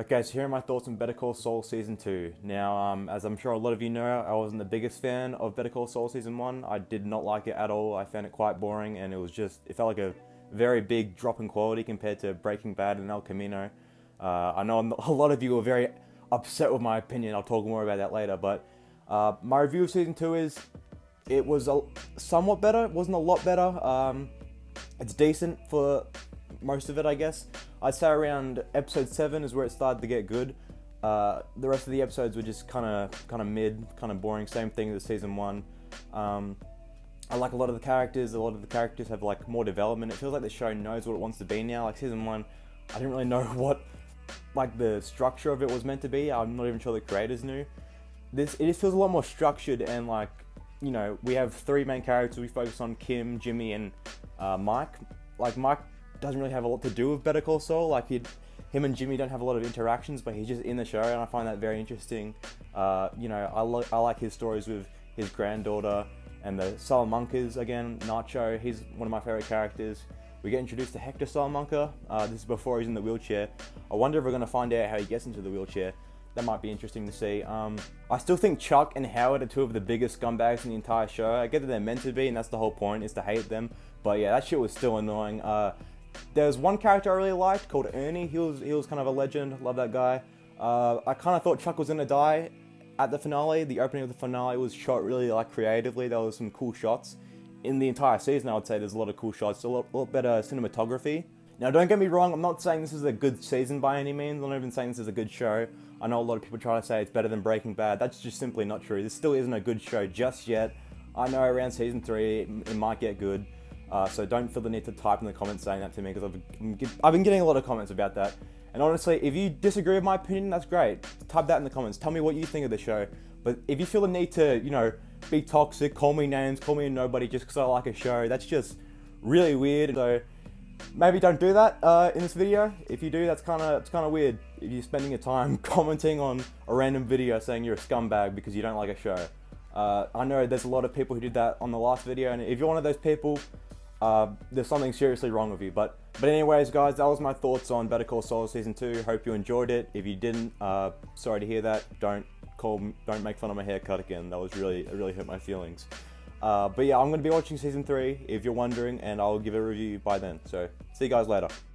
Okay, so here are my thoughts on Better Call Saul Season 2. Now, as I'm sure a lot of you know, I wasn't the biggest fan of Better Call Saul Season 1. I did not like it at all. I found it quite boring, and it felt like a very big drop in quality compared to Breaking Bad and El Camino. I know a lot of you were very upset with my opinion. I'll talk more about that later, but my review of Season 2 is it was somewhat better. It wasn't a lot better. It's decent for most of it, I guess. I'd say around episode 7 is where it started to get good. The rest of the episodes were just kind of mid, kind of boring. Same thing as season 1. I like a lot of the characters. A lot of the characters have like more development. It feels like the show knows what it wants to be now. Like season 1, I didn't really know what like the structure of it was meant to be. I'm not even sure the creators knew. It just feels a lot more structured, and like, you know, we have 3 main characters. We focus on Kim, Jimmy, and Mike. Like Mike doesn't really have a lot to do with Better Call Saul. Like him and Jimmy don't have a lot of interactions, but he's just in the show, and I find that very interesting. You know, I like his stories with his granddaughter and the Salamanca's again. Nacho, he's one of my favorite characters. We get introduced to Hector Salamanca. This is before he's in the wheelchair. I wonder if we're going to find out how he gets into the wheelchair. That might be interesting to see. I still think Chuck and Howard are 2 of the biggest scumbags in the entire show. I get that they're meant to be, and that's the whole point, is to hate them. But yeah, that shit was still annoying. There's one character I really liked called Ernie. He was kind of a legend. Love that guy. I kind of thought Chuck was gonna die at the finale. The opening of the finale was shot really like creatively. There was some cool shots in the entire season. I would say there's a lot of cool shots, a lot better cinematography. Now, don't get me wrong. I'm not saying this is a good season by any means. I'm not even saying this is a good show. I know a lot of people try to say it's better than Breaking Bad. That's just simply not true. This still isn't a good show just yet. I know around season 3 it might get good. So don't feel the need to type in the comments saying that to me, because I've been getting a lot of comments about that. And honestly, if you disagree with my opinion, that's great. Type that in the comments. Tell me what you think of the show. But if you feel the need to, you know, be toxic, call me names, call me a nobody just because I like a show, that's just really weird. So maybe don't do that in this video. If you do, it's kind of weird. If you're spending your time commenting on a random video saying you're a scumbag because you don't like a show. I know there's a lot of people who did that on the last video, and if you're one of those people, there's something seriously wrong with you. But anyways, guys, that was my thoughts on Better Call Saul Season 2. Hope you enjoyed it. If you didn't, sorry to hear that. Don't make fun of my haircut again. It really hurt my feelings. But yeah, I'm going to be watching Season 3, if you're wondering, and I'll give a review by then. So, see you guys later.